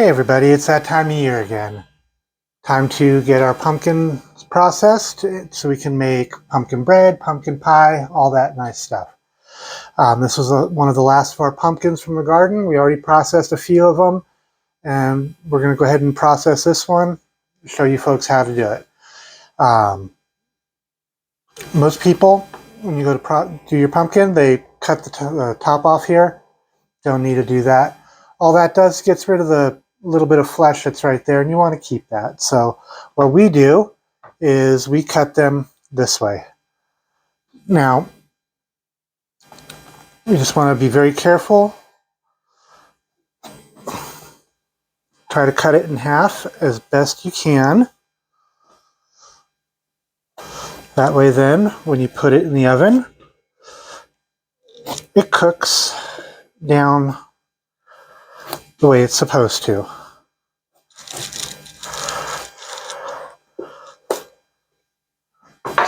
Hey everybody, it's that time of year again. Time to get our pumpkins processed so we can make pumpkin bread, pumpkin pie, all that nice stuff. This was one of the last of our pumpkins from the garden. We already processed a few of them, and we're going to go ahead and process this one, show you folks how to do it. Most people, when you go to do your pumpkin, they cut the top off here. Don't need to do that. All that does gets rid of the little bit of flesh that's right there, and you want to keep that. So what we do is we cut them this way. Now, you just want to be very careful. Try to cut it in half as best you can. That way then, when you put it in the oven, it cooks down the way it's supposed to.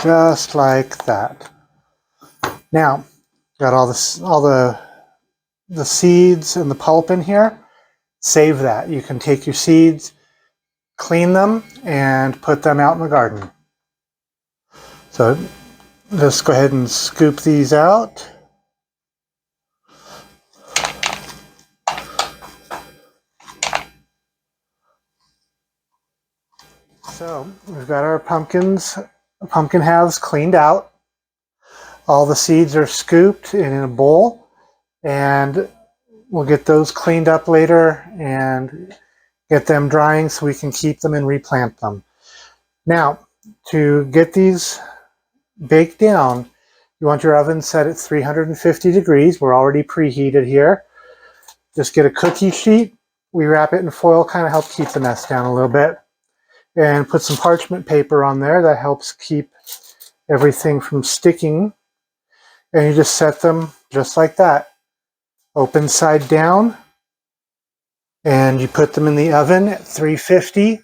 Just like that. Now, got all the seeds and the pulp in here. Save that. You can take your seeds, clean them, and put them out in the garden. So just go ahead and scoop these out. So we've got our pumpkin halves cleaned out. All the seeds are scooped in a bowl, and we'll get those cleaned up later and get them drying so we can keep them and replant them. Now, to get these baked down, you want your oven set at 350 degrees. We're already preheated here. Just get a cookie sheet. We wrap it in foil, kind of help keep the mess down a little bit. And put some parchment paper on there. That helps keep everything from sticking. And you just set them just like that. Open side down. And you put them in the oven at 350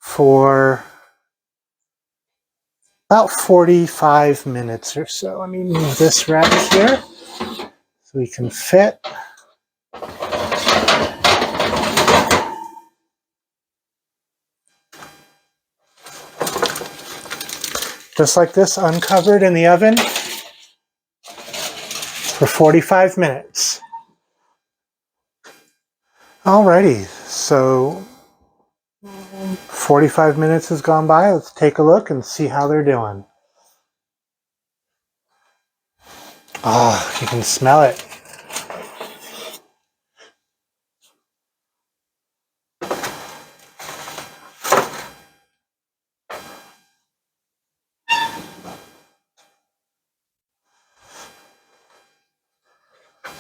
for about 45 minutes or so. Let me move this rack here so we can fit. Just like this, uncovered in the oven for 45 minutes. Alrighty, so 45 minutes has gone by. Let's take a look and see how they're doing. Oh, you can smell it.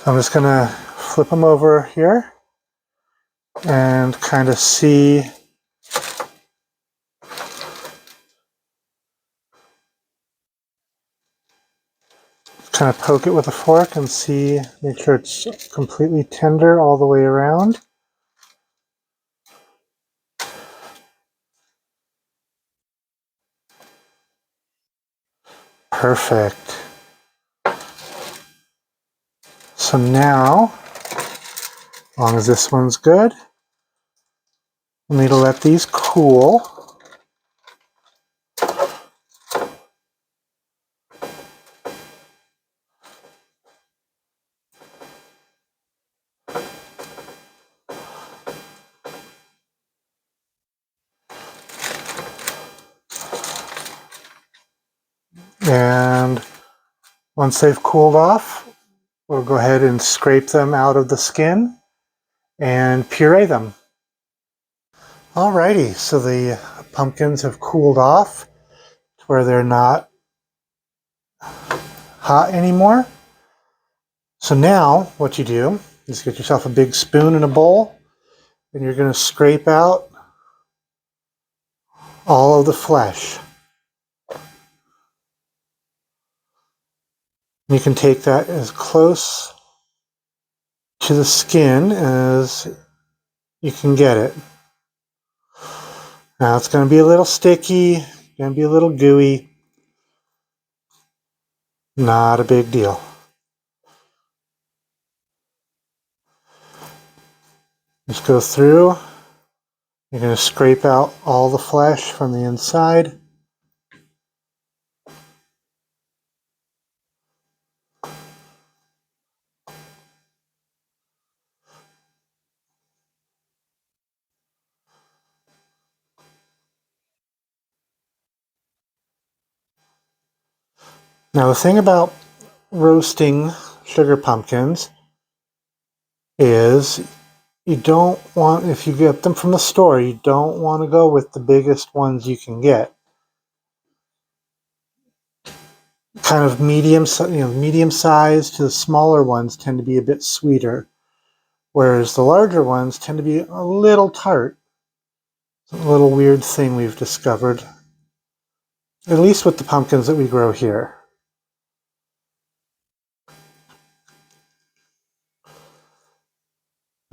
So I'm just going to flip them over here and kind of see kind of poke it with a fork and see, make sure it's completely tender all the way around. Perfect. So now, as long as this one's good, we need to let these cool. And once they've cooled off, we'll go ahead and scrape them out of the skin and puree them. Alrighty, so the pumpkins have cooled off to where they're not hot anymore. So now what you do is get yourself a big spoon and a bowl, and you're going to scrape out all of the flesh. You can take that as close to the skin as you can get it. Now it's going to be a little sticky, going to be a little gooey. Not a big deal. Just go through You're going to scrape out all the flesh from the inside. Now the thing about roasting sugar pumpkins is you don't want, if you get them from the store, you don't want to go with the biggest ones you can get. Kind of medium size to the smaller ones tend to be a bit sweeter, whereas the larger ones tend to be a little tart. It's a little weird thing we've discovered, at least with the pumpkins that we grow here.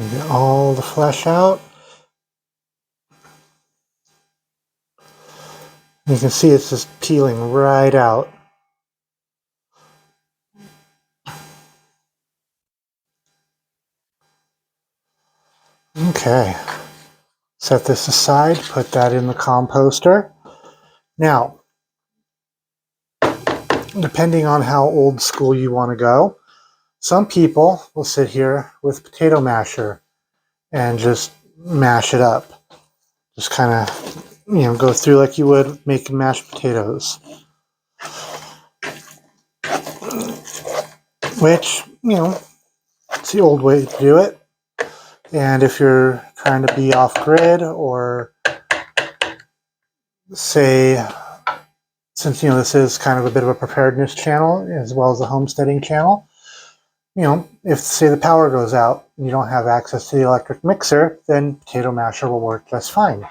And get all the flesh out. You can see it's just peeling right out. Okay, set this aside, put that in the composter. Now, depending on how old school you want to go, some people will sit here with potato masher and just mash it up. Just kind of, go through like you would making mashed potatoes. Which, it's the old way to do it. And if you're trying to be off grid, or say, since this is kind of a bit of a preparedness channel as well as a homesteading channel, if say the power goes out and you don't have access to the electric mixer, then potato masher will work just fine.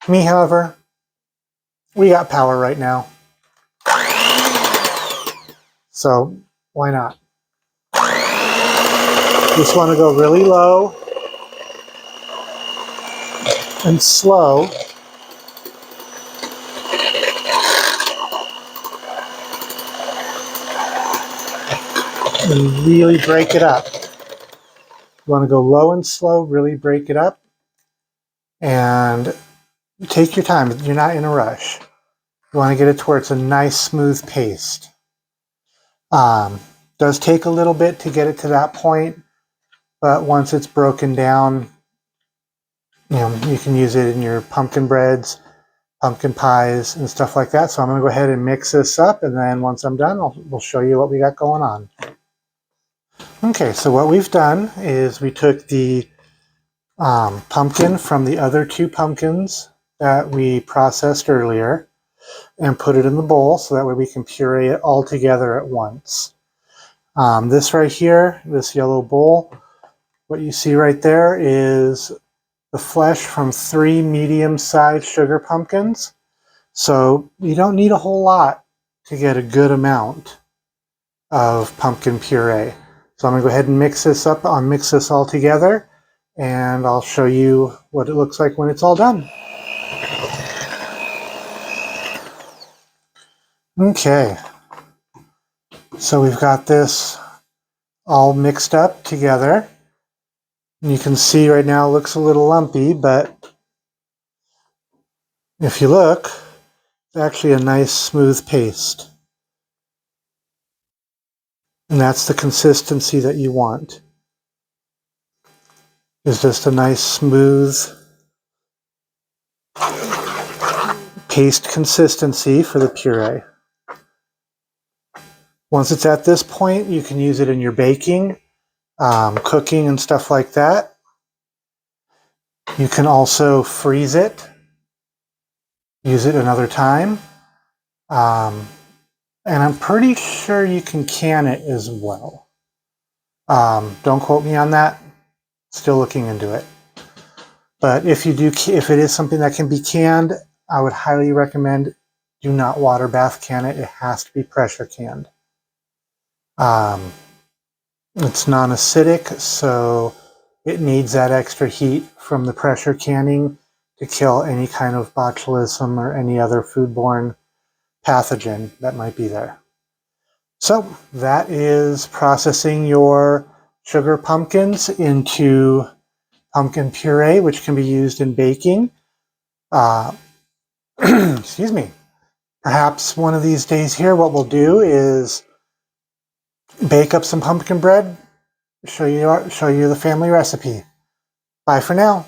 Me, however, we got power right now, so why not? Just want to go really low and slow. And really break it up. You want to go low and slow, really break it up. And take your time. You're not in a rush. You want to get it to where it's a nice, smooth paste. Does take a little bit to get it to that point, but once it's broken down, you can use it in your pumpkin breads, pumpkin pies, and stuff like that. So I'm going to go ahead and mix this up, and then once I'm done, we'll show you what we got going on. Okay, so what we've done is we took the pumpkin from the other two pumpkins that we processed earlier and put it in the bowl so that way we can puree it all together at once. This right here, this yellow bowl, what you see right there is the flesh from 3 medium-sized sugar pumpkins. So you don't need a whole lot to get a good amount of pumpkin puree. So I'm going to go ahead and mix this up. I'll mix this all together, and I'll show you what it looks like when it's all done. Okay, so we've got this all mixed up together. And you can see right now it looks a little lumpy, but if you look, it's actually a nice smooth paste. And that's the consistency that you want. It's just a nice smooth paste consistency for the puree. Once it's at this point, you can use it in your baking, cooking, and stuff like that. You can also freeze it, use it another time, and I'm pretty sure you can can it as well. Don't quote me on that. Still looking into it. But if it is something that can be canned, I would highly recommend do not water bath can it. It has to be pressure canned. It's non-acidic, so it needs that extra heat from the pressure canning to kill any kind of botulism or any other foodborne pathogen that might be there. So that is processing your sugar pumpkins into pumpkin puree, which can be used in baking. Excuse me. Perhaps one of these days here, what we'll do is bake up some pumpkin bread, show you the family recipe. Bye for now.